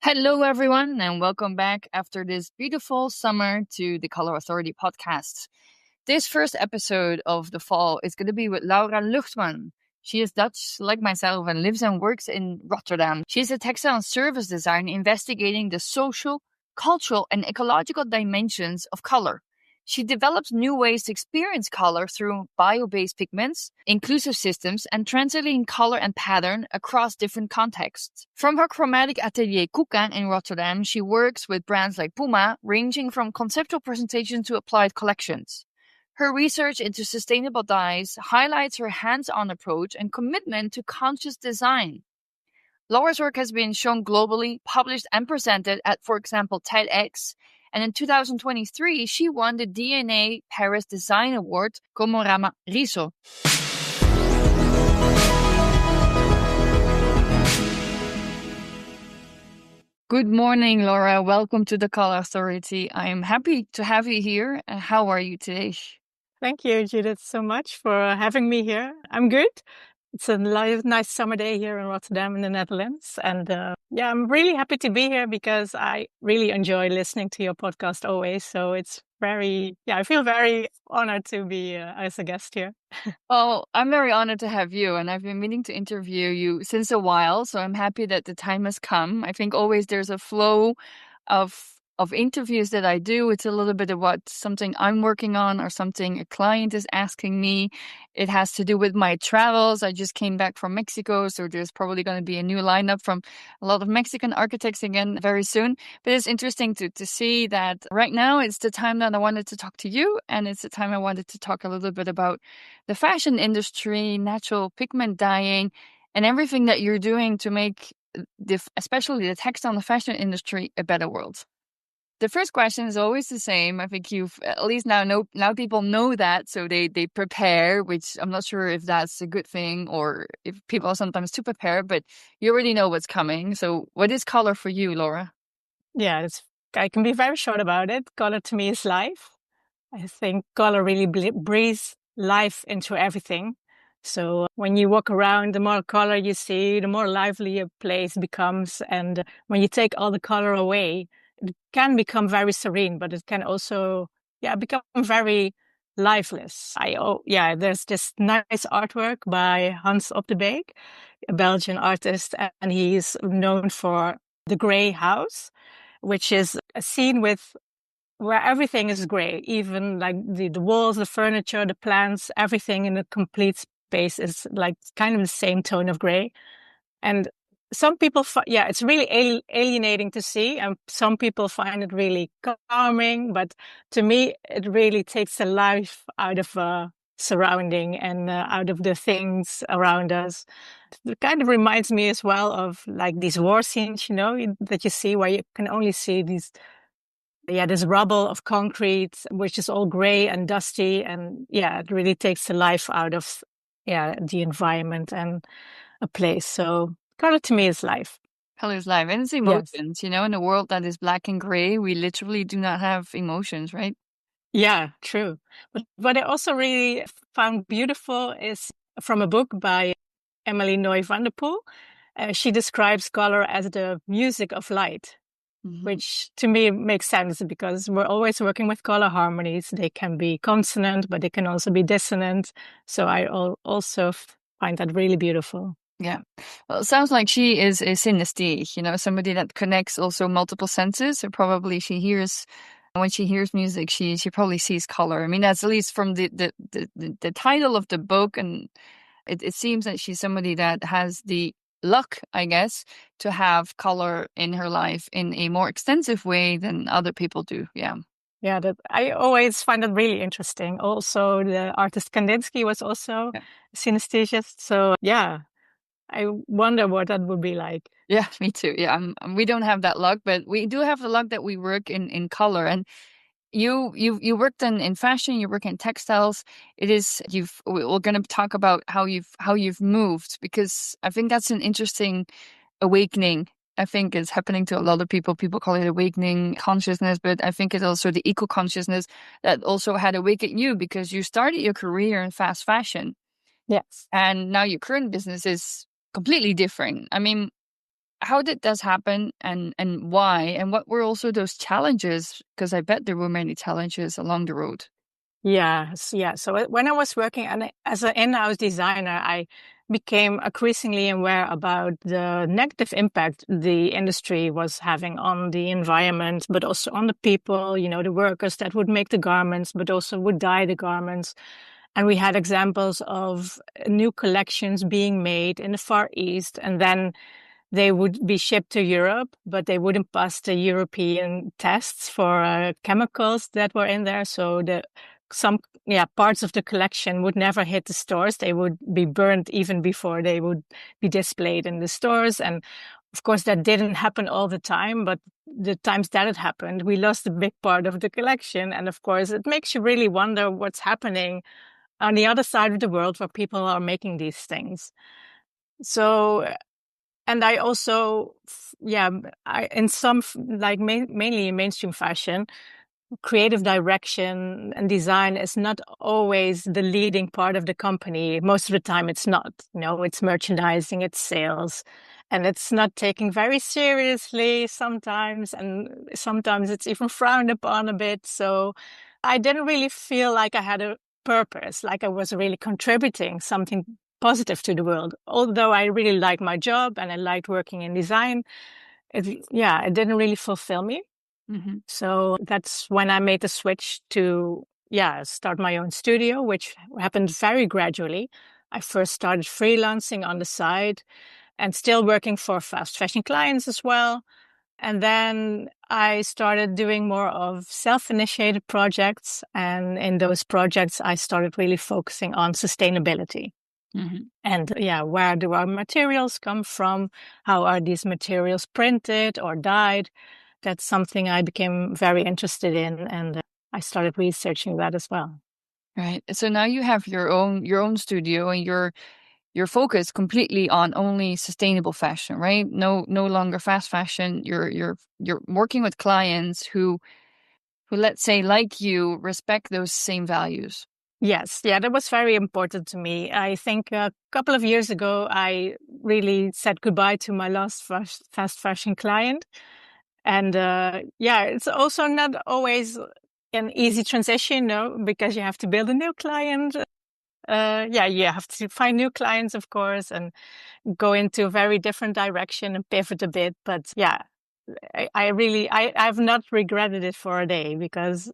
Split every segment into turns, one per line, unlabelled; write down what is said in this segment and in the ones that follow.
Hello, everyone, and welcome back after this beautiful summer to the Color Authority podcast. This first episode of the fall is going to be with Laura Luchtman. She is Dutch, like myself, and lives and works in Rotterdam. She's a textile and service designer investigating the social, cultural, and ecological dimensions of color. She develops new ways to experience color through bio-based pigments, inclusive systems, and translating color and pattern across different contexts. From her chromatic atelier Kukka in Rotterdam, she works with brands like Puma, ranging from conceptual presentations to applied collections. Her research into sustainable dyes highlights her hands-on approach and commitment to conscious design. Laura's work has been shown globally, published and presented at, for example, TEDx. And in 2023, she won the DNA Paris Design Award, Chromarama Riso. Good morning, Laura. Welcome to the Color Authority. I am happy to have you here. How are you today?
Thank you, Judith, so much for having me here. I'm good. It's a nice summer day here in Rotterdam in the Netherlands. And I'm really happy to be here because I really enjoy listening to your podcast always. So it's I feel very honored to be as a guest here.
Oh, I'm very honored to have you. And I've been meaning to interview you since a while. So I'm happy that the time has come. I think always there's a flow of interviews that I do. It's a little bit of what something I'm working on or something a client is asking me. It has to do with my travels. I just came back from Mexico, so there's probably going to be a new lineup from a lot of Mexican architects again very soon. But it's interesting to see that right now it's the time that I wanted to talk to you, and it's the time I wanted to talk a little bit about the fashion industry, natural pigment dyeing, and everything that you're doing to make especially the textile and the fashion industry a better world. The first question is always the same. I think you've at least now people know that, so they prepare, which I'm not sure if that's a good thing or if people are sometimes too prepared, but you already know what's coming. So what is color for you, Laura?
Yeah, I can be very short about it. Color to me is life. I think color really breathes life into everything. So when you walk around, the more color you see, the more lively a place becomes. And when you take all the color away, it can become very serene, but it can also, become very lifeless. There's this nice artwork by Hans Op de Beek, a Belgian artist, and he's known for the gray house, which is a scene where everything is gray, even like the walls, the furniture, the plants, everything in a complete space is like kind of the same tone of gray. And some people, it's really alienating to see, and some people find it really calming. But to me, it really takes the life out of surrounding and out of the things around us. It kind of reminds me as well of like these war scenes, that you see where you can only see this rubble of concrete, which is all gray and dusty. And it really takes the life out of the environment and a place. So color to me is life.
Color is life, and it's emotions.
Yes.
In a world that is black and gray, we literally do not have emotions, right?
Yeah, true. But what I also really found beautiful is from a book by Emily Noy van der Poel. She describes color as the music of light, which to me makes sense because we're always working with color harmonies. They can be consonant, but they can also be dissonant. So I also find that really beautiful.
Yeah. Well, it sounds like she is a synesthete, somebody that connects also multiple senses. So probably when she hears music, she probably sees color. I mean, that's at least from the title of the book. And it seems that she's somebody that has the luck, I guess, to have color in her life in a more extensive way than other people do. Yeah.
Yeah, I always find that really interesting. Also, the artist Kandinsky was also a synesthesiast. So I wonder what that would be like.
Yeah, me too. Yeah, we don't have that luck, but we do have the luck that we work in color. And you worked in fashion, you work in textiles. We're going to talk about how you've moved, because I think that's an interesting awakening. I think it's happening to a lot of people. People call it awakening consciousness, but I think it's also the eco-consciousness that also had awakened you, because you started your career in fast fashion.
Yes.
And now your current business is completely different. I mean, how did this happen, and why, and what were also those challenges? Because I bet there were many challenges along the road.
Yes, yeah. So when I was working as an in-house designer, I became increasingly aware about the negative impact the industry was having on the environment, but also on the people, the workers that would make the garments, but also would dye the garments. And we had examples of new collections being made in the Far East, and then they would be shipped to Europe, but they wouldn't pass the European tests for chemicals that were in there. So some parts of the collection would never hit the stores. They would be burned even before they would be displayed in the stores. And of course, that didn't happen all the time, but the times that it happened, we lost a big part of the collection. And of course, it makes you really wonder what's happening on the other side of the world where people are making these things. So, and I also, in some, like mainly in mainstream fashion, creative direction and design is not always the leading part of the company. Most of the time it's not, it's merchandising, it's sales, and it's not taken very seriously sometimes. And sometimes it's even frowned upon a bit. So I didn't really feel like I had a purpose, like I was really contributing something positive to the world. Although I really liked my job and I liked working in design, it didn't really fulfill me.
Mm-hmm.
So that's when I made the switch to, start my own studio, which happened very gradually. I first started freelancing on the side and still working for fast fashion clients as well. And then I started doing more of self-initiated projects. And in those projects, I started really focusing on sustainability.
Mm-hmm.
And where do our materials come from? How are these materials printed or dyed? That's something I became very interested in, and I started researching that as well.
Right. So now you have your own studio, and you're focused completely on only sustainable fashion, right? No longer fast fashion. You're working with clients who let's say, like you, respect those same values.
Yes, that was very important to me. I think a couple of years ago, I really said goodbye to my last fast fashion client. And it's also not always an easy transition, no, because you have to build a new client. You have to find new clients, of course, and go into a very different direction and pivot a bit. But I've not regretted it for a day, because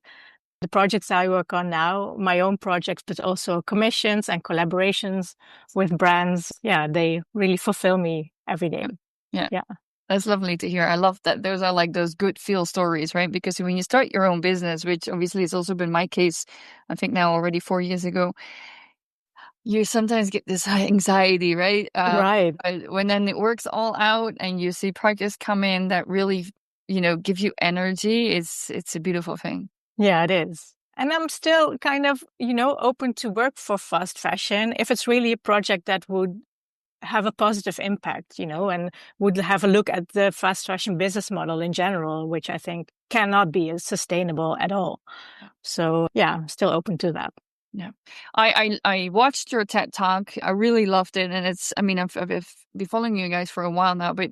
the projects I work on now, my own projects, but also commissions and collaborations with brands, they really fulfill me every day.
Yeah.
Yeah.
That's lovely to hear. I love that those are like those good feel stories, right? Because when you start your own business, which obviously has also been my case, I think now already 4 years ago, you sometimes get this high anxiety, right?
Right.
But when then it works all out and you see projects come in that really, give you energy, it's a beautiful thing.
Yeah, it is. And I'm still kind of, open to work for fast fashion if it's really a project that would have a positive impact, and would have a look at the fast fashion business model in general, which I think cannot be sustainable at all. So I'm still open to that.
Yeah, I watched your TED talk. I really loved it, and I've been following you guys for a while now, but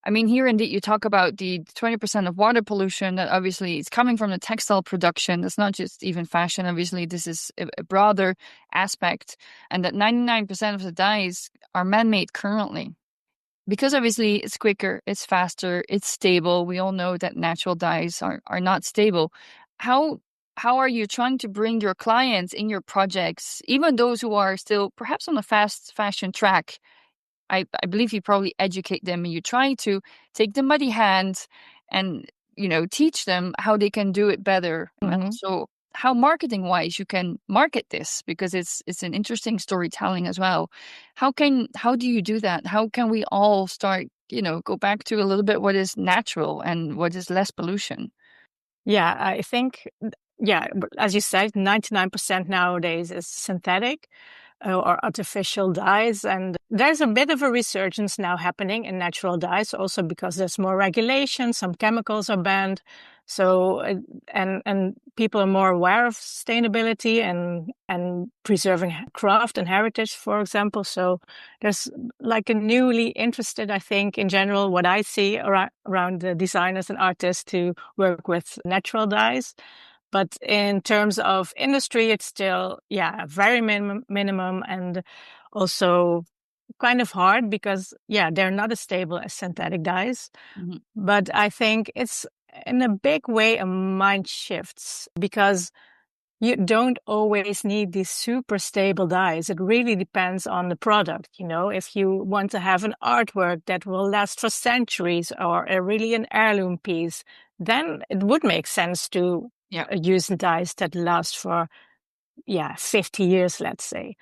here indeed you talk about the 20% of water pollution that obviously is coming from the textile production. It's not just even fashion. Obviously, this is a broader aspect, and that 99% of the dyes are man-made currently. Because obviously it's quicker, it's faster, it's stable. We all know that natural dyes are not stable. How are you trying to bring your clients in your projects, even those who are still perhaps on the fast fashion track? I believe you probably educate them and you try to take them by the hand and, teach them how they can do it better. And also how marketing wise you can market this, because it's an interesting storytelling as well. How do you do that? How can we all start, go back to a little bit what is natural and what is less pollution?
Yeah, I think, as you said, 99% nowadays is synthetic or artificial dyes. And there's a bit of a resurgence now happening in natural dyes, also because there's more regulation. Some chemicals are banned. So, and people are more aware of sustainability and preserving craft and heritage, for example. So there's like a newly interested, I think, in general, what I see around the designers and artists to work with natural dyes. But in terms of industry, it's still, yeah, very minimum and also kind of hard because, yeah, they're not as stable as synthetic dyes.
Mhm.
But I think it's in a big way a mind shifts because you don't always need these super stable dyes. It really depends on the product. You know, if you want to have an artwork that will last for centuries or really an heirloom piece, then it would make sense to
Yeah.
use dyes that last for, yeah, 50 years, let's say.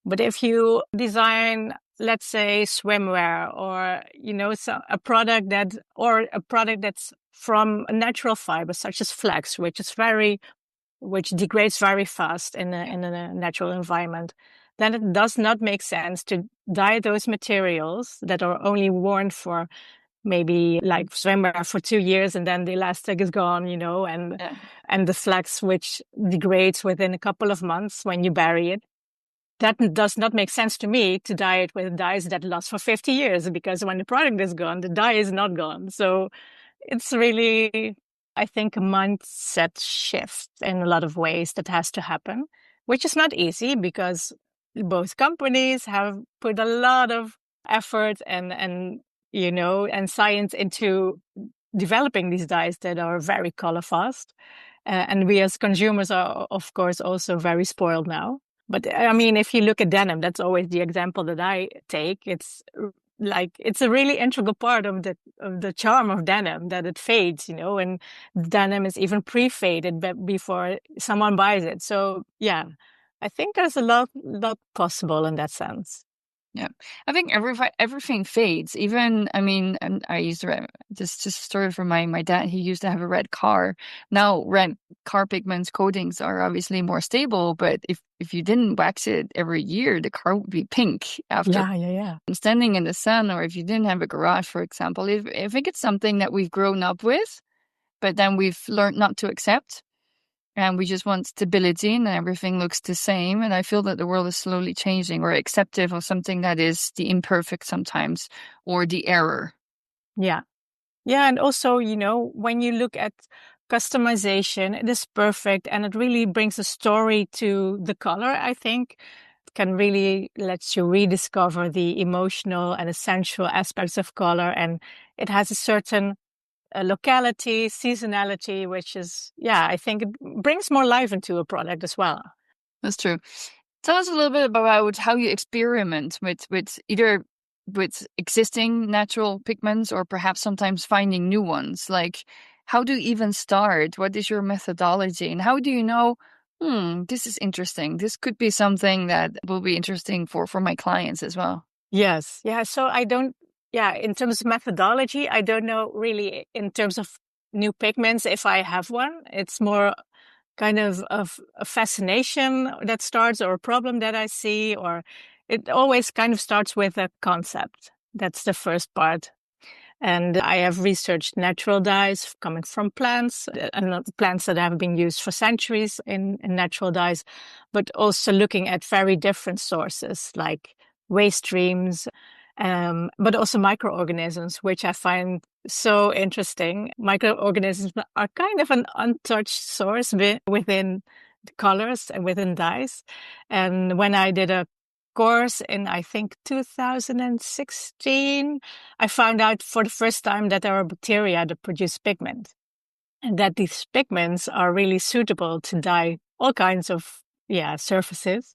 But if you design, let's say, swimwear or, you know, a product that's from a natural fiber, such as flax, which degrades very fast in a natural environment, then it does not make sense to dye those materials that are only worn for maybe like swimwear for 2 years and then the elastic is gone, you know,
Yeah.
and the flax which degrades within a couple of months when you bury it. That does not make sense to me to dye it with dyes that last for 50 years because when the product is gone, the dye is not gone. So it's really, I think, a mindset shift in a lot of ways that has to happen, which is not easy because both companies have put a lot of effort and you know, and science into developing these dyes that are very color fast. And we as consumers are, of course, also very spoiled now. But I mean, if you look at denim, that's always the example that I take. It's like it's a really integral part of the charm of denim that it fades, you know, and denim is even pre-faded before someone buys it. So yeah, I think there's a lot possible in that sense.
Yeah, I think everything fades. Even, I mean, I used to just a story from my dad. He used to have a red car. Now, red car pigments coatings are obviously more stable, but if you didn't wax it every year, the car would be pink after
Yeah.
standing in the sun. Or if you didn't have a garage, for example, I think it's something that we've grown up with, but then we've learned not to accept. And we just want stability and everything looks the same. And I feel that the world is slowly changing or acceptive of something that is the imperfect sometimes or the error.
Yeah. Yeah. And also, you know, when you look at customization, it is perfect and it really brings a story to the color, I think. It can really let you rediscover the emotional and essential aspects of color. And it has a certain locality, seasonality, which is, yeah, I think it brings more life into a product as well.
That's true. Tell us a little bit about how you experiment with either with existing natural pigments or perhaps sometimes finding new ones. Like, how do you even start? What is your methodology? And how do you know, this is interesting. This could be something that will be interesting for my clients as well.
Yes. Yeah. So in terms of methodology, I don't know really in terms of new pigments if I have one. It's more kind of a fascination that starts or a problem that I see, or it always kind of starts with a concept. That's the first part. And I have researched natural dyes coming from plants and plants that have been used for centuries in natural dyes, but also looking at very different sources like waste streams, but also microorganisms, which I find so interesting. Microorganisms are kind of an untouched source within the colors and within dyes. And when I did a course in, I think, 2016, I found out for the first time that there are bacteria that produce pigment and that these pigments are really suitable to dye all kinds of, surfaces,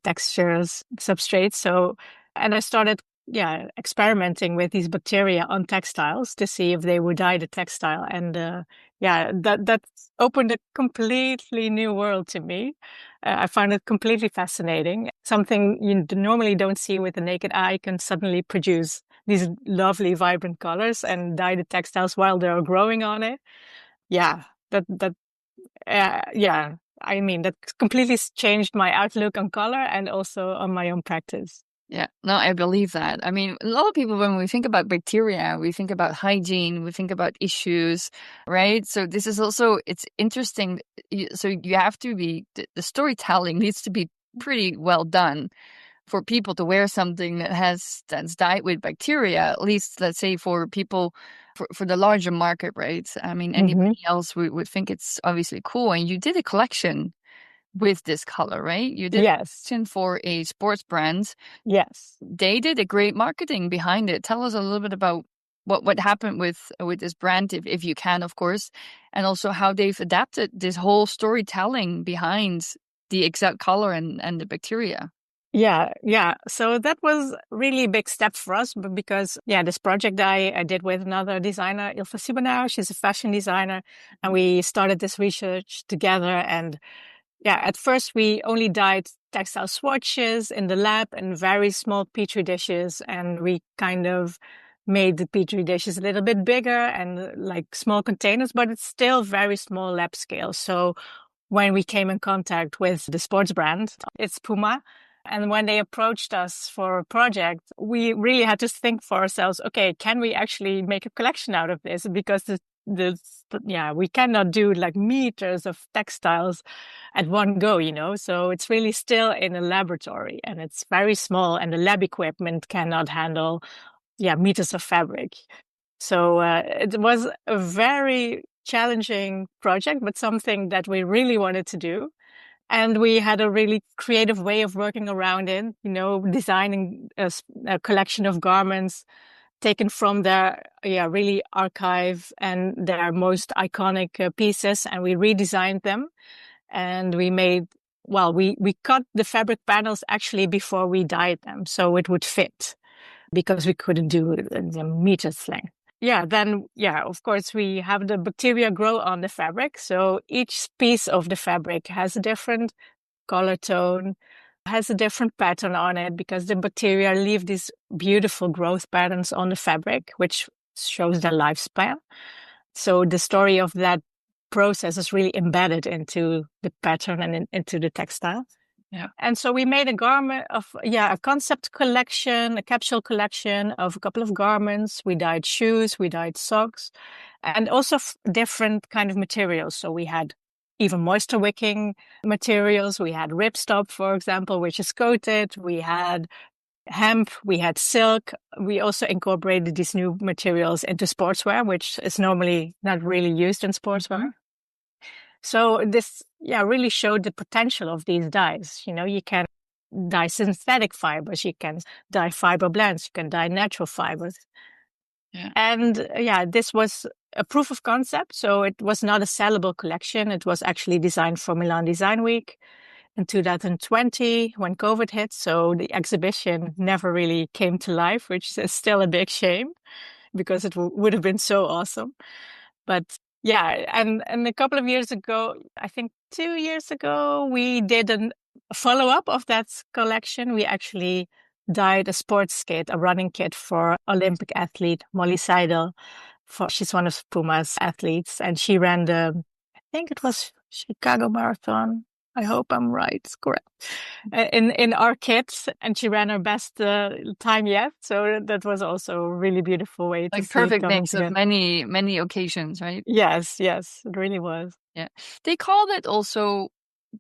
textures, substrates. So, and I started, experimenting with these bacteria on textiles to see if they would dye the textile. And, that opened a completely new world to me. I found it completely fascinating. Something you normally don't see with the naked eye can suddenly produce these lovely, vibrant colors and dye the textiles while they're growing on it. Yeah, I mean, that completely changed my outlook on color and also on my own practice.
Yeah, no, I believe that. I mean, a lot of people, when we think about bacteria, we think about hygiene, we think about issues, right? So this is also, it's interesting. So you have to be, the storytelling needs to be pretty well done for people to wear something that's dyed with bacteria, at least let's say for people, for the larger market, right? I mean,
Hmm.
anybody else would think it's obviously cool. And you did a collection with this color, right? You did a
Yes.
collection for a sports brand.
Yes.
They did a great marketing behind it. Tell us a little bit about what happened with this brand, if you can, of course, and also how they've adapted this whole storytelling behind the exact color and the bacteria.
Yeah, yeah. So that was really a big step for us because, yeah, this project I did with another designer, Ilfa Sibanaar, she's a fashion designer, and we started this research together. And yeah, at first we only dyed textile swatches in the lab in very small petri dishes, and we kind of made the petri dishes a little bit bigger and like small containers, but it's still very small lab scale. So when we came in contact with the sports brand, it's Puma. And when they approached us for a project, we really had to think for ourselves, okay, can we actually make a collection out of this? Because we cannot do like meters of textiles at one go, you know? So it's really still in a laboratory and it's very small and the lab equipment cannot handle, meters of fabric. So it was a very challenging project, but something that we really wanted to do. And we had a really creative way of working around it, you know, designing a collection of garments taken from their, really archive and their most iconic pieces. And we redesigned them and we cut the fabric panels actually before we dyed them. So it would fit because we couldn't do the meters length. Of course, we have the bacteria grow on the fabric. So each piece of the fabric has a different color tone, has a different pattern on it because the bacteria leave these beautiful growth patterns on the fabric, which shows their lifespan. So the story of that process is really embedded into the pattern and into the textile.
Yeah.
And so we made a garment of, a concept collection, a capsule collection of a couple of garments. We dyed shoes, we dyed socks, and also different kind of materials. So we had even moisture wicking materials. We had ripstop, for example, which is coated. We had hemp, we had silk. We also incorporated these new materials into sportswear, which is normally not really used in sportswear. Mm-hmm. So this, really showed the potential of these dyes. You know, you can dye synthetic fibers, you can dye fiber blends, you can dye natural fibers. Yeah. And this was a proof of concept. So it was not a sellable collection. It was actually designed for Milan Design Week in 2020 when COVID hit. So the exhibition never really came to life, which is still a big shame because it would have been so awesome. But and a couple of years ago, I think 2 years ago, we did a follow-up of that collection. We actually dyed a sports kit, a running kit for Olympic athlete Molly Seidel. She's one of Puma's athletes, and she ran I think it was Chicago Marathon. I hope I'm right. It's correct. In our kit, and she ran her best time yet. So that was also a really beautiful way to see
perfect mix of many occasions, right?
Yes, it really was.
Yeah, they called it also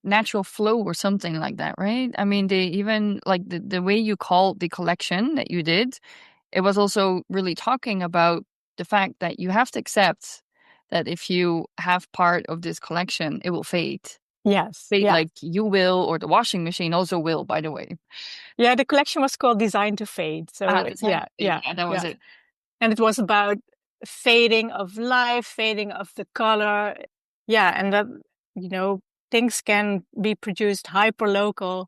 natural flow or something like that, right? I mean, they even like the way you called the collection that you did, it was also really talking about the fact that you have to accept that if you have part of this collection, it will fade.
Yes.
Fade like you will, or the washing machine also will, by the way.
Yeah, the collection was called Design to Fade. So
that was it.
And it was about fading of life, fading of the color. Yeah, and that, you know, things can be produced hyper local.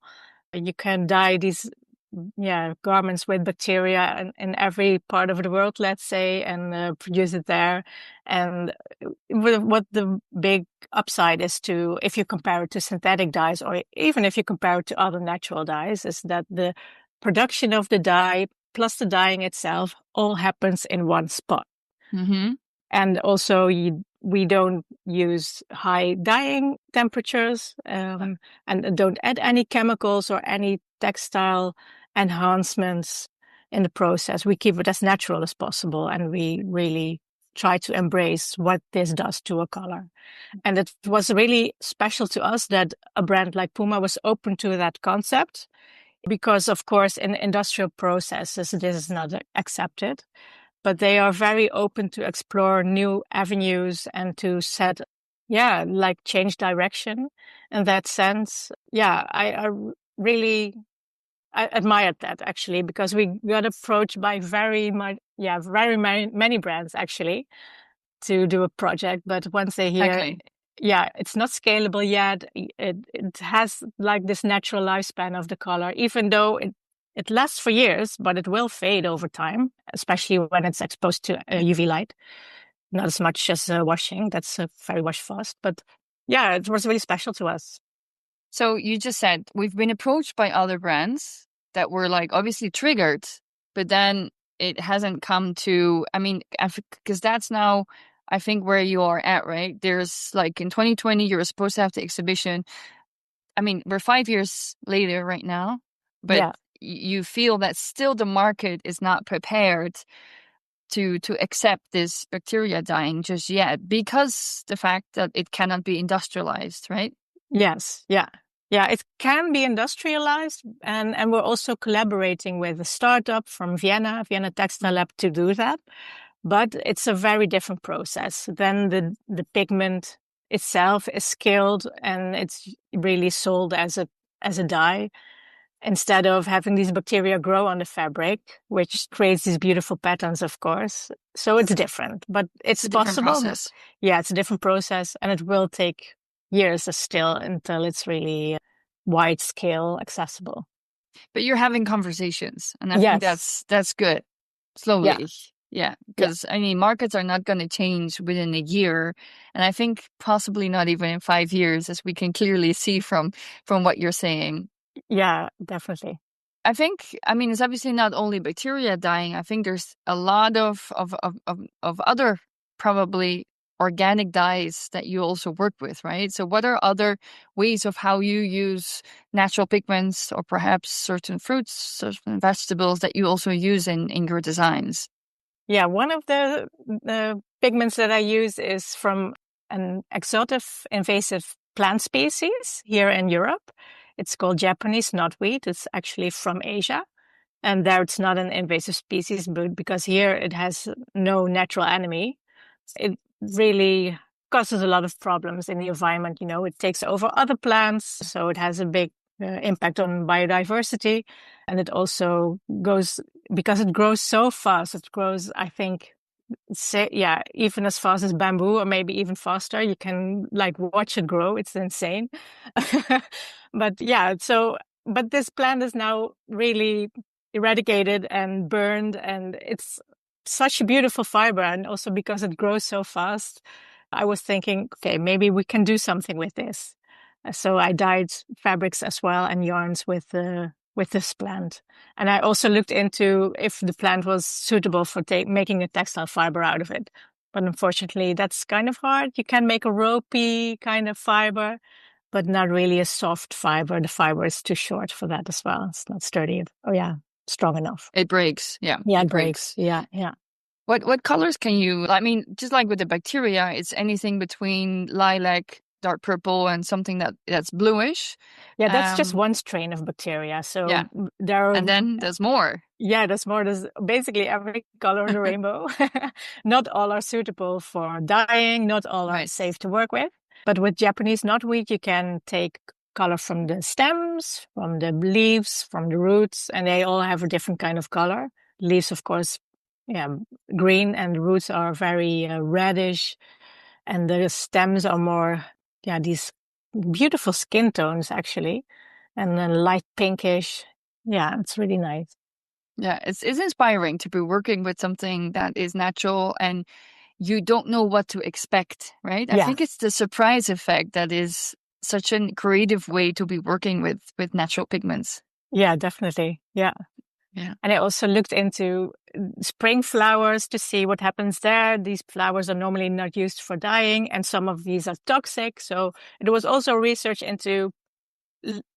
You can dye these garments with bacteria in every part of the world, let's say, and produce it there. And what the big upside is to, if you compare it to synthetic dyes, or even if you compare it to other natural dyes, is that the production of the dye plus the dyeing itself all happens in one spot.
Mm-hmm.
And also we don't use high dyeing temperatures and don't add any chemicals or any textile enhancements in the process. We keep it as natural as possible, and we really try to embrace what this does to a color. And it was really special to us that a brand like Puma was open to that concept, because, of course, in industrial processes, this is not accepted. But they are very open to explore new avenues and to change direction in that sense. Yeah, I really I admired that, actually, because we got approached by very many brands actually to do a project. But once they hear,
Exactly.
it's not scalable yet. It has like this natural lifespan of the color, even though it lasts for years, but it will fade over time, especially when it's exposed to UV light. Not as much as washing. That's very wash fast. But yeah, it was really special to us.
So you just said we've been approached by other brands that were like obviously triggered, but then it hasn't come to, I mean, because that's now, I think, where you are at, right? There's like in 2020, you were supposed to have the exhibition. I mean, we're 5 years later right now, but
Yeah.
you feel that still the market is not prepared to accept this bacteria dyeing just yet because the fact that it cannot be industrialized, right?
Yes. Yeah. Yeah. It can be industrialized, and we're also collaborating with a startup from Vienna Textile Lab, to do that. But it's a very different process. Then the pigment itself is scaled, and it's really sold as a dye, instead of having these bacteria grow on the fabric, which creates these beautiful patterns, of course. So it's different, but
It's
it's
a different
possible.
process.
Yeah, it's a different process, and it will take years still until it's really wide scale accessible.
But you're having conversations, and I think
Yes.
that's good.
Yeah.
Slowly. Yeah,
Yeah.
because I mean, markets are not going to change within a year, and I think possibly not even in 5 years, as we can clearly see from what you're saying.
Yeah, definitely.
I think, I mean, it's obviously not only bacteria dying. I think there's a lot of other probably organic dyes that you also work with, right? So what are other ways of how you use natural pigments, or perhaps certain fruits, certain vegetables that you also use in your designs?
Yeah, one of the pigments that I use is from an exotic invasive plant species here in Europe. It's called Japanese knotweed. It's actually from Asia. And there it's not an invasive species, but because here it has no natural enemy, it really causes a lot of problems in the environment. You know, it takes over other plants, so it has a big impact on biodiversity. And it also goes, because it grows so fast, it grows, I think, even as fast as bamboo, or maybe even faster. You can like watch it grow. It's insane. But yeah, but this plant is now really eradicated and burned, and it's such a beautiful fiber. And also because it grows so fast, I was thinking, okay, maybe we can do something with this. So I dyed fabrics as well, and yarns with this plant. And I also looked into if the plant was suitable for making a textile fiber out of it. But unfortunately, that's kind of hard. You can make a ropey kind of fiber, but not really a soft fiber. The fiber is too short for that as well. It's not sturdy. Oh yeah, strong enough.
It breaks. Yeah,
Yeah,
it
it breaks.
breaks.
Yeah, yeah.
What colors can you, I mean, just like with the bacteria, it's anything between lilac, dark purple, and something that's bluish.
Yeah, that's just
Um,
one strain of bacteria.
yeah.
So there are,
And then there's more.
yeah, there's more. There's basically every color in the rainbow. Not all are suitable for dyeing. Not all are
Right.
safe to work with. But with Japanese knotweed, you can take color from the stems, from the leaves, from the roots, and they all have a different kind of color. Leaves, of course, yeah, green, and the roots are very reddish, and the stems are more, yeah, these beautiful skin tones actually, and then light pinkish. Yeah, it's really nice.
Yeah, it's inspiring to be working with something that is natural and you don't know what to expect, right? I
Yeah,
think it's the surprise effect that is such a creative way to be working with natural pigments.
yeah, definitely. Yeah.
Yeah.
And I also looked into spring flowers to see what happens there. These flowers are normally not used for dyeing, and some of these are toxic. So there was also research into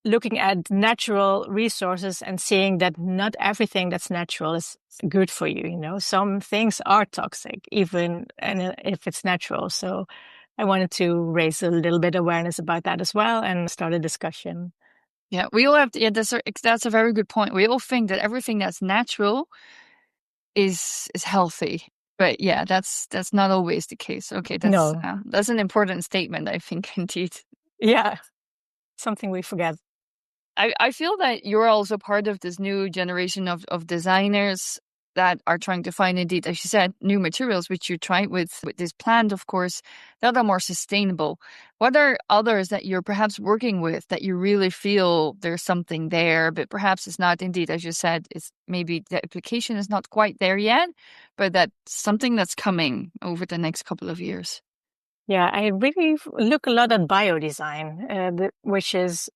looking at natural resources and seeing that not everything that's natural is good for you. You know, some things are toxic, even and if it's natural. So I wanted to raise a little bit awareness about that as well and start a discussion.
Yeah, we all have to, yeah, that's a very good point. We all think that everything that's natural is healthy. But yeah, that's not always the case. Okay,
No,
that's an important statement, I think, indeed.
yeah, something we forget.
I feel that you're also part of this new generation of designers that are trying to find, indeed, as you said, new materials, which you tried with this plant, of course, that are more sustainable. What are others that you're perhaps working with that you really feel there's something there, but perhaps it's not, indeed, as you said, it's maybe the application is not quite there yet, but that's something that's coming over the next couple of years?
Yeah, I really look a lot at biodesign, which is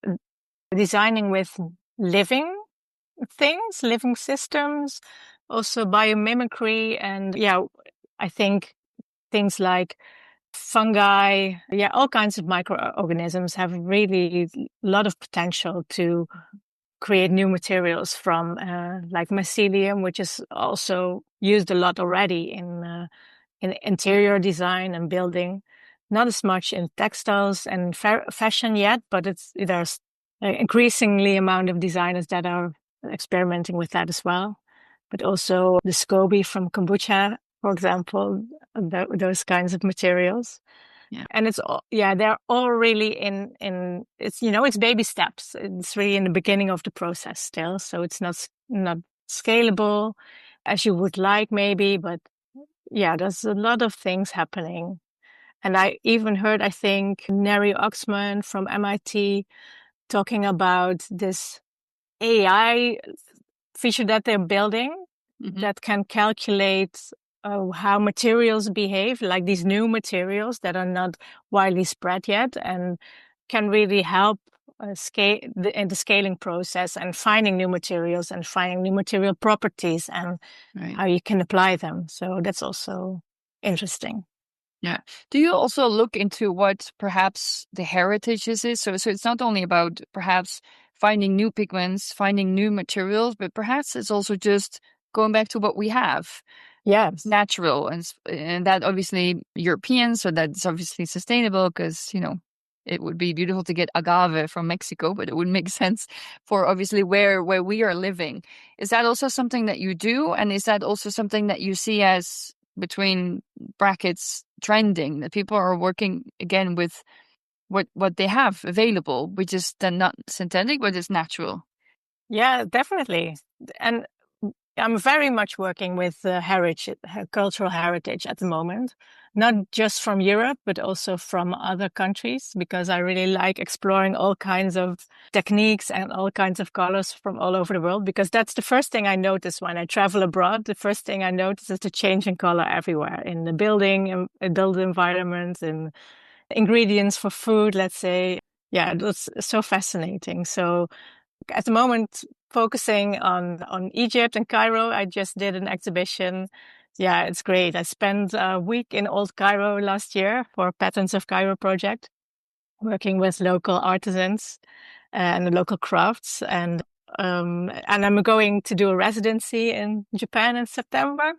designing with living things, living systems, also biomimicry. And yeah, I think things like fungi, yeah, all kinds of microorganisms have really a lot of potential to create new materials from, like mycelium, which is also used a lot already in interior design and building. Not as much in textiles and fashion yet, but there's an increasingly amount of designers that are experimenting with that as well. But also the SCOBY from kombucha, for example, those kinds of materials.
Yeah.
And it's all, yeah, they're all really in it's, you know, it's baby steps. It's really in the beginning of the process still. So it's not scalable as you would like maybe, but yeah, there's a lot of things happening. And I even heard, I think, Neri Oxman from MIT talking about this AI feature that they're building
Mm-hmm.
that can calculate how materials behave, like these new materials that are not widely spread yet, and can really help scale in the scaling process and finding new materials and finding new material properties and
Right.
how you can apply them. So that's also interesting.
Yeah. Do you also look into what perhaps the heritage is? So it's not only about perhaps finding new pigments, finding new materials, but perhaps it's also just going back to what we have,
Yes.
natural, and that obviously European, so that's obviously sustainable because, it would be beautiful to get agave from Mexico, but it would make sense for obviously where we are living. Is that also something that you do? And is that also something that you see as, between brackets, trending, that people are working again with what they have available, which is then not synthetic, but it's natural?
Yeah, definitely. And I'm very much working with heritage, cultural heritage at the moment, not just from Europe, but also from other countries, because I really like exploring all kinds of techniques and all kinds of colors from all over the world, because that's the first thing I notice when I travel abroad. The first thing I notice is the change in color everywhere in the building, built environment, and ingredients for food, let's say. Yeah, it was so fascinating. So at the moment, focusing on Egypt and Cairo. I just did an exhibition. Yeah, it's great. I spent a week in Old Cairo last year for a Patterns of Cairo project, working with local artisans and the local crafts. And I'm going to do a residency in Japan in September.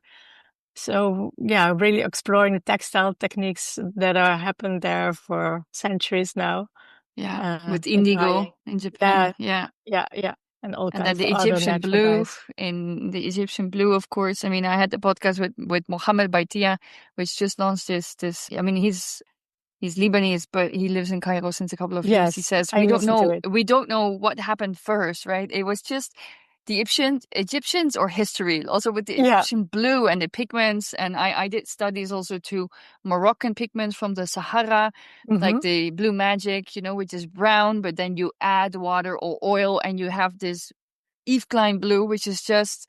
So yeah, really exploring the textile techniques that are happened there for centuries now.
Yeah, with
In
indigo
dyeing.
in Japan.
Yeah,
Yeah.
yeah, and all
And then
kinds
the
of other
Egyptian
natural
blue,
dyes.
of course. I mean, I had the podcast with Mohammed Baitia, which just launched I mean, he's Lebanese, but he lives in Cairo since a couple of years. He
Yes,
says
I listened to it.
we don't know what happened first, right? It was just the Egyptians or history, also with the
Yeah.
Egyptian blue and the pigments. And I did studies also to Moroccan pigments from the Sahara, like
Hmm.
the blue magic, which is brown, but then you add water or oil and you have this Eve Klein blue, which is just,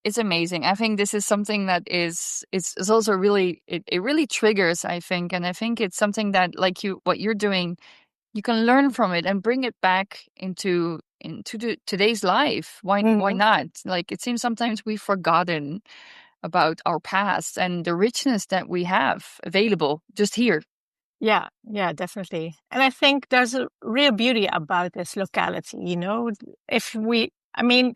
it's amazing. I think this is something that it's also really, it really triggers, I think. And I think it's something that, like what you're doing, you can learn from it and bring it back into today's life. Why
Hmm.
not? Like, it seems sometimes we've forgotten about our past and the richness that we have available just here.
Yeah, definitely. And I think there's a real beauty about this locality, if we, I mean,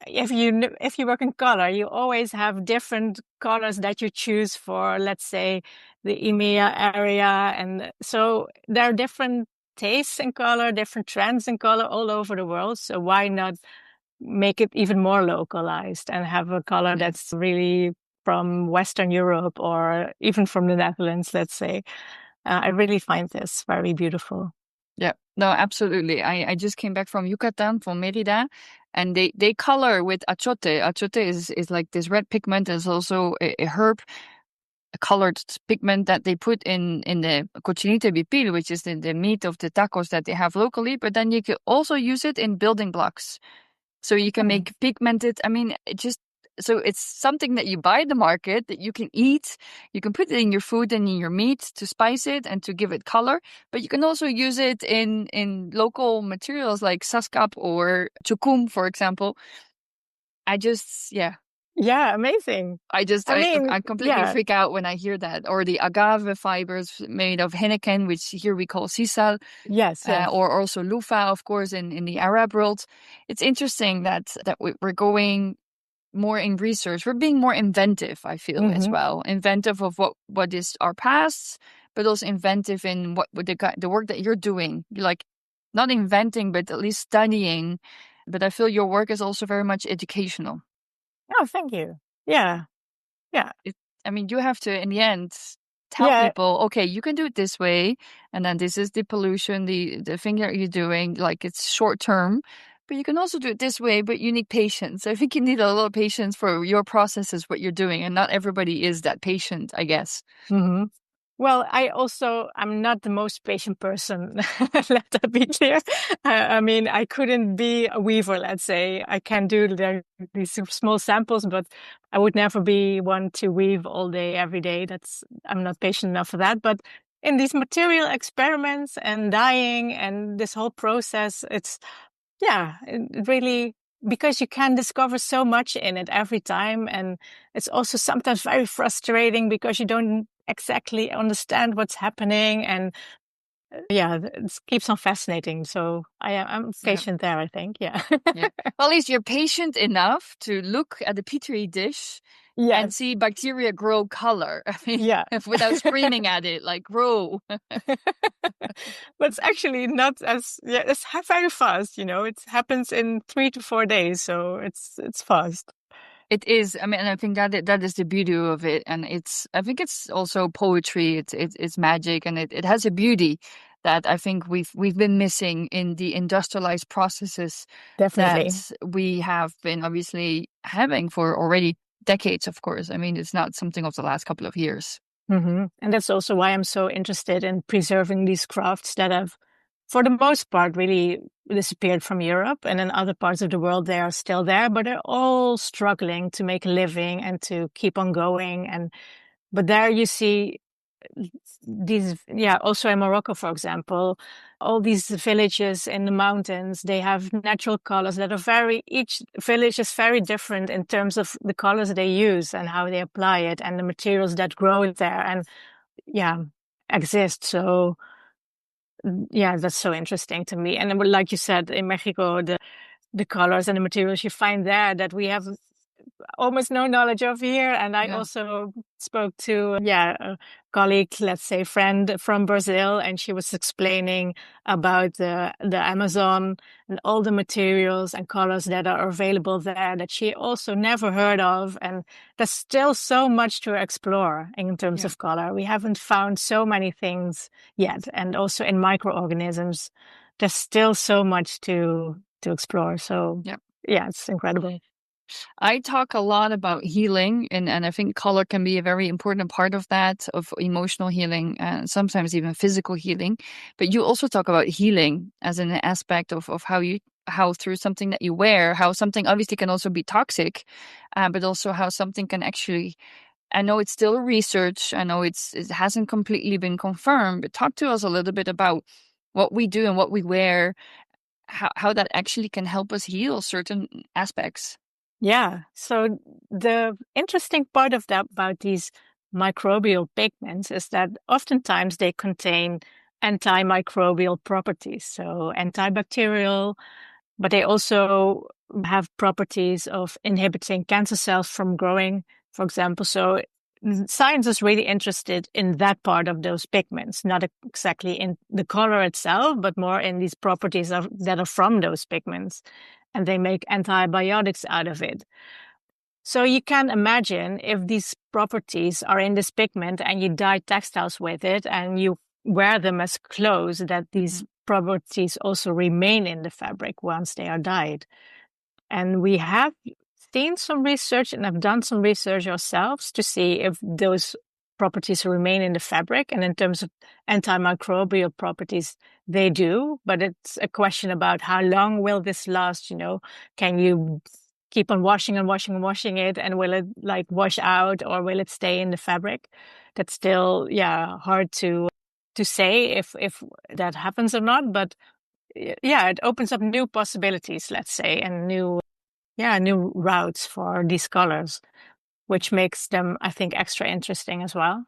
if you work in color, you always have different colors that you choose for, let's say, the EMEA area. And so there are different tastes in color, different trends in color all over the world. So why not make it even more localized and have a color
Yeah.
that's really from Western Europe or even from the Netherlands, let's say. I really find this very beautiful.
Yeah, no, absolutely. I just came back from Yucatan, from Merida, and they color with achote. Achote is like this red pigment. It's also a herb, a colored pigment that they put in the cochinita pibil, which is the meat of the tacos that they have locally. But then you can also use it in building blocks. So you can
Mm.
make pigmented, I mean, it just, so it's something that you buy at the market that you can eat. You can put it in your food and in your meat to spice it and to give it color. But you can also use it in local materials like saskap or chukum, for example. I just, yeah,
Yeah, amazing.
I just,
I
I,
mean,
I completely
yeah,
freak out when I hear that. Or the agave fibers made of henneken, which here we call sisal,
yes, yes.
or also lufa, of course, in the Arab world. It's interesting that we're going more in research. We're being more inventive, I feel, as
Hmm.
well. Inventive of what is our past, but also inventive in what the work that you're doing. You're like not inventing, but at least studying. But I feel your work is also very much educational.
Oh, thank you. Yeah, yeah,
It, I mean, you have to, in the end, tell
yeah.
people, okay, you can do it this way, and then this is the pollution, the thing that you're doing. Like it's short term, but you can also do it this way. But you need patience. I think you need a lot of patience for your processes, what you're doing, and not everybody is that patient, I guess.
Hmm. Well, I'm not the most patient person. Let that be clear. I mean, I couldn't be a weaver, let's say. I can do these small samples, but I would never be one to weave all day, every day. I'm not patient enough for that. But in these material experiments and dyeing and this whole process, it really, because you can discover so much in it every time. And it's also sometimes very frustrating because you don't exactly understand what's happening. And it keeps on fascinating. So I'm
Yeah,
patient there, I think. Yeah.
yeah. Well, at least you're patient enough to look at the petri dish and
Yes.
see bacteria grow color. I mean,
Yeah.
without screaming at it, like grow.
But it's actually not it's very fast, it happens in 3 to 4 days. So it's fast.
It is. I mean, and I think that is the beauty of it, and I think it's also poetry. It's magic, and it has a beauty that I think we've been missing in the industrialized processes that
Definitely.
we have been obviously having for already decades. Of course, I mean it's not something of the last couple of years.
Hmm. And that's also why I'm so interested in preserving these crafts that have, for the most part, really disappeared from Europe. And in other parts of the world, they are still there, but they're all struggling to make a living and to keep on going. But there you see also in Morocco, for example, all these villages in the mountains, they have natural colors that each village is very different in terms of the colors they use and how they apply it and the materials that grow there and, yeah, exist. So, yeah, that's so interesting to me. And like you said, in Mexico, the colors and the materials you find there that we have almost no knowledge of here. And I
Yeah,
also spoke to, a colleague, let's say friend from Brazil, and she was explaining about the Amazon and all the materials and colors that are available there that she also never heard of. And there's still so much to explore in terms
yeah,
of color. We haven't found so many things yet. And also in microorganisms, there's still so much to explore. So
yeah.
yeah, it's incredible.
I talk a lot about healing, and I think color can be a very important part of that, of emotional healing, and sometimes even physical healing. But you also talk about healing as an aspect of how through something that you wear, how something obviously can also be toxic, but also how something can actually. I know it's still research. I know it hasn't completely been confirmed, but talk to us a little bit about what we do and what we wear, how that actually can help us heal certain aspects.
Yeah. So the interesting part of that about these microbial pigments is that oftentimes they contain antimicrobial properties, so antibacterial, but they also have properties of inhibiting cancer cells from growing, for example. So science is really interested in that part of those pigments, not exactly in the color itself, but more in these properties that are from those pigments. And they make antibiotics out of it. So you can imagine if these properties are in this pigment and you dye textiles with it and you wear them as clothes, that these properties also remain in the fabric once they are dyed. And we have seen some research and have done some research ourselves to see if those properties remain in the fabric. And in terms of antimicrobial properties, they do. But it's a question about how long will this last? Can you keep on washing and washing and washing it, and will it like wash out, or will it stay in the fabric? That's still, hard to say if that happens or not. But it opens up new possibilities, let's say, and new routes for these colors, which makes them, I think, extra interesting as well.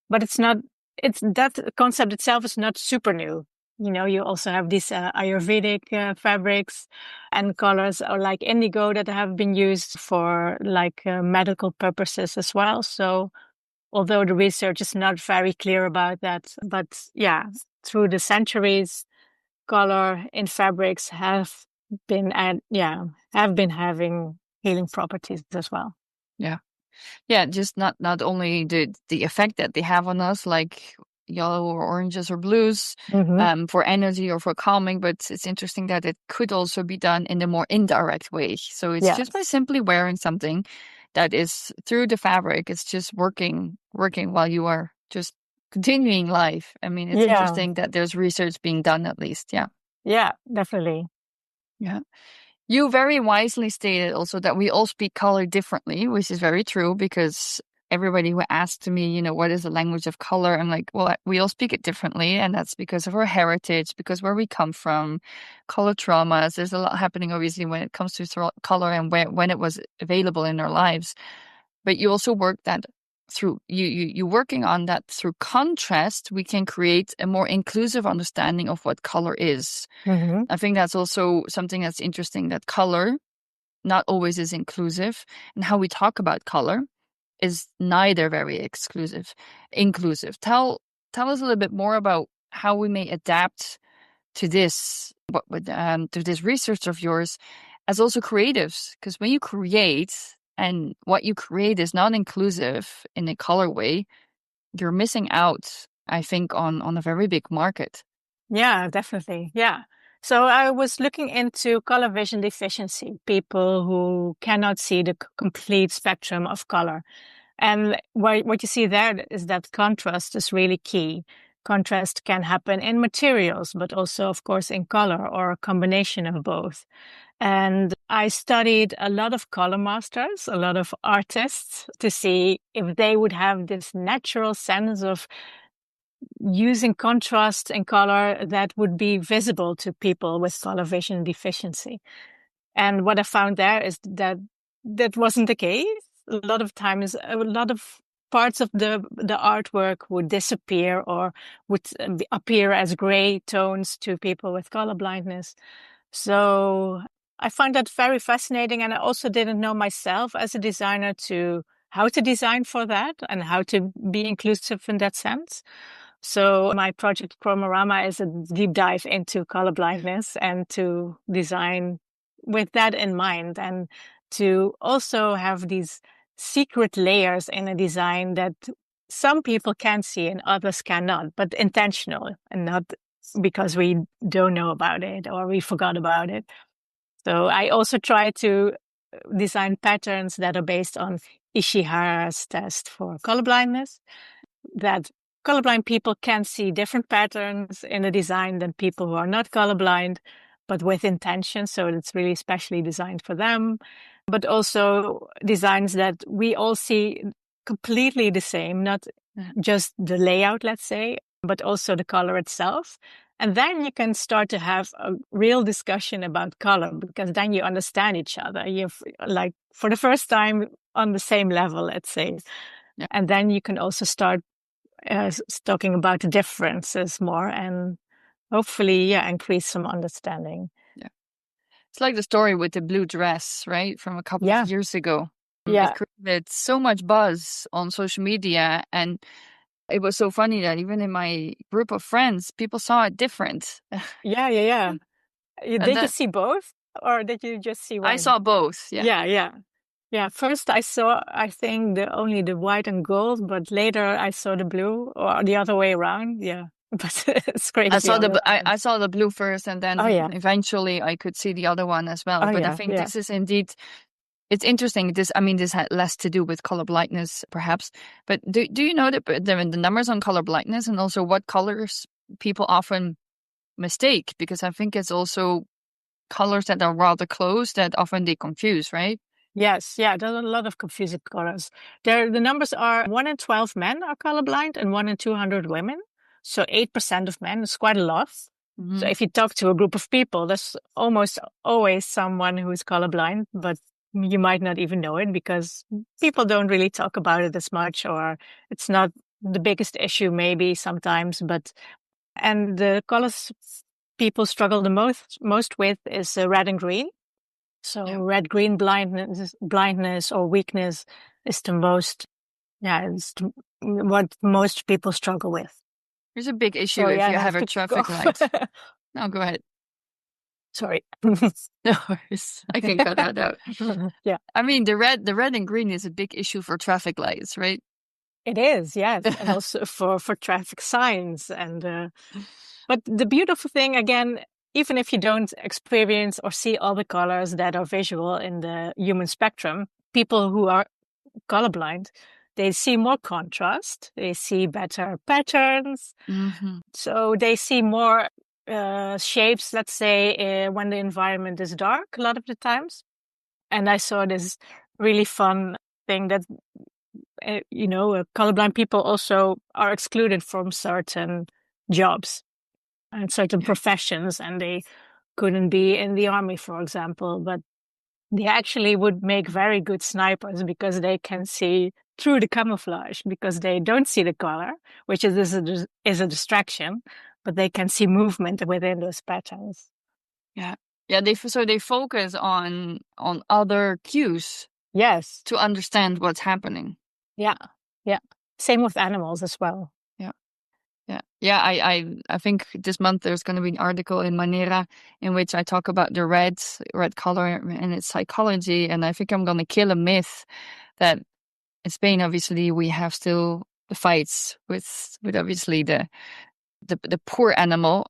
But it's that concept itself is not super new. You also have these Ayurvedic fabrics and colors, or like indigo, that have been used for like medical purposes as well. So although the research is not very clear about that, but through the centuries, color in fabrics have been having healing properties as well.
Yeah, just not only the effect that they have on us, like yellow or oranges or blues, for energy or for calming, but it's interesting that it could also be done in a more indirect way. So it's just by simply wearing something that is through the fabric, it's just working while you are just continuing life. I mean, it's interesting that there's research being done, at least.
Yeah, definitely.
Yeah. You very wisely stated also that we all speak color differently, which is very true, because everybody who asks me, what is the language of color? I'm like, well, we all speak it differently. And that's because of our heritage, because where we come from, color traumas. There's a lot happening, obviously, when it comes to color and when it was available in our lives. But you also work that through you working on that through contrast, we can create a more inclusive understanding of what color is. I think that's also something that's interesting, that color not always is inclusive, and how we talk about color is neither very inclusive. Tell us a little bit more about how we may adapt to this, to this research of yours, as also creatives, because when you create and what you create is not inclusive in a color way, you're missing out, I think, on a very big market.
Yeah, definitely. Yeah. So I was looking into color vision deficiency, people who cannot see the complete spectrum of color. And what you see there is that contrast is really key. Contrast can happen in materials, but also, of course, in color, or a combination of both. And I studied a lot of color masters, a lot of artists, to see if they would have this natural sense of using contrast and color that would be visible to people with color vision deficiency. And what I found there is that that wasn't the case. A lot of times, a lot of parts of the artwork would disappear, or would appear as gray tones to people with color blindness. So I find that very fascinating. And I also didn't know myself as a designer how to design for that and how to be inclusive in that sense. So my project Chromarama is a deep dive into color blindness, and to design with that in mind, and to also have these secret layers in a design that some people can see and others cannot, but intentional, and not because we don't know about it or we forgot about it. So I also try to design patterns that are based on Ishihara's test for colorblindness, that colorblind people can see different patterns in a design than people who are not colorblind, but with intention. So it's really specially designed for them. But also designs that we all see completely the same, not just the layout, let's say, but also the color itself. And then you can start to have a real discussion about color, because then you understand each other. You're like, for the first time, on the same level, let's say.
Yeah.
And then you can also start talking about the differences more and hopefully, increase some understanding.
Yeah. It's like the story with the blue dress, right? From a couple of
Yeah.
years ago. It
Yeah.
created so much buzz on social media, and it was so funny that even in my group of friends, people saw it different.
Yeah.
And
Did you
then
see both or did you just see
I
one?
saw both. Yeah.
Yeah. First I saw, I think only the white and gold, but later I saw the blue or the other way around. Yeah. But it's crazy all around.
I saw the blue first, and
Oh
then
yeah.
eventually I could see the other one as well.
Oh
But I
yeah.
think
Yeah.
this is indeed, it's interesting. This had less to do with color blindness, perhaps. But do you know the numbers on color blindness, and also what colors people often mistake? Because I think it's also colors that are rather close that often they confuse, right?
Yes, yeah, there's a lot of confusing colors. The numbers are 1 in 12 men are colorblind and 1 in 200 women. So 8% of men is quite a lot. So
Mm-hmm.
if you talk to a group of people, there's almost always someone who's colorblind, but you might not even know it because people don't really talk about it as much, or it's not the biggest issue maybe sometimes, and the colors people struggle the most with is red and green. So
Yeah.
red-green blindness or weakness is what most people struggle with.
There's a big issue
Sorry,
if
I
you have
have
a
to
traffic
cough.
light. No, go ahead.
Sorry.
No worries. I can cut that out.
Yeah,
I mean, the red and green is a big issue for traffic lights, right?
it is. Yes, and also for traffic signs but the beautiful thing again, even if you don't experience or see all the colors that are visual in the human spectrum, people who are colorblind, they see more contrast, they see better patterns.
Mm-hmm.
So they see more shapes, let's say, when the environment is dark a lot of the times. And I saw this really fun thing that, colorblind people also are excluded from certain jobs and certain
Yeah.
professions, and they couldn't be in the army, for example, but they actually would make very good snipers because they can see through the camouflage because they don't see the color, which is a distraction, but they can see movement within those patterns.
Yeah. Yeah, they focus on other cues
Yes.
to understand what's happening.
Yeah. Yeah. Same with animals as well.
Yeah. Yeah. Yeah, I think this month there's going to be an article in Manera in which I talk about the red color and its psychology, and I think I'm going to kill a myth that in Spain obviously we have still the fights with obviously the poor animal,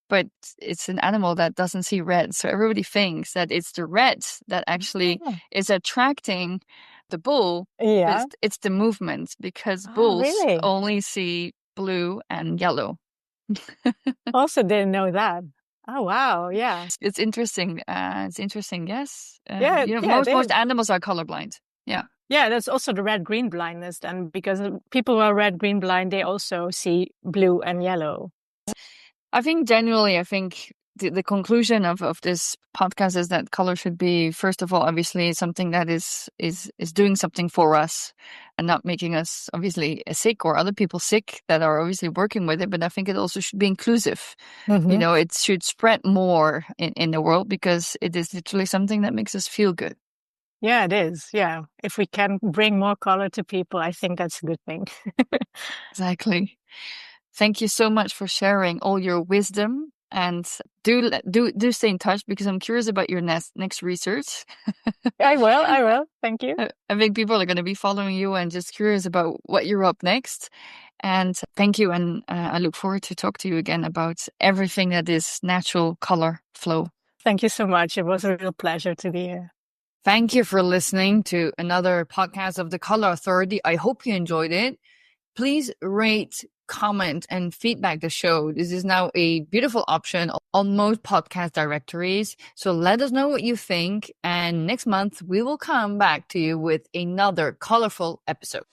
but it's an animal that doesn't see red. So everybody thinks that it's the red that actually
Yeah.
is attracting the bull, but
Yeah.
it's the movement because
Ah,
bulls
really?
only see blue and yellow.
Also didn't know that. Oh, wow. Yeah.
It's interesting. It's interesting. Yes.
Yeah. Yeah, it
Most
is.
animals are colorblind. Yeah.
Yeah, that's also the red-green blindness then, because people who are red-green blind, they also see blue and yellow.
I think generally, the conclusion of this podcast is that color should be, first of all, obviously something that is doing something for us and not making us obviously sick or other people sick that are obviously working with it. But I think it also should be inclusive.
Mm-hmm.
It should spread more in the world because it is literally something that makes us feel good.
Yeah, it is. Yeah. If we can bring more color to people, I think that's a good thing.
Exactly. Thank you so much for sharing all your wisdom, and do stay in touch because I'm curious about your next research.
I will. Thank you.
I think people are going to be following you and just curious about what you're up next. And thank you, and I look forward to talk to you again about everything that is natural color flow.
Thank you so much. It was a real pleasure to be here.
Thank you for listening to another podcast of the Color Authority. I hope you enjoyed it. Please rate, comment, and feedback the show. This is now a beautiful option on most podcast directories. So let us know what you think. And next month, we will come back to you with another colorful episode.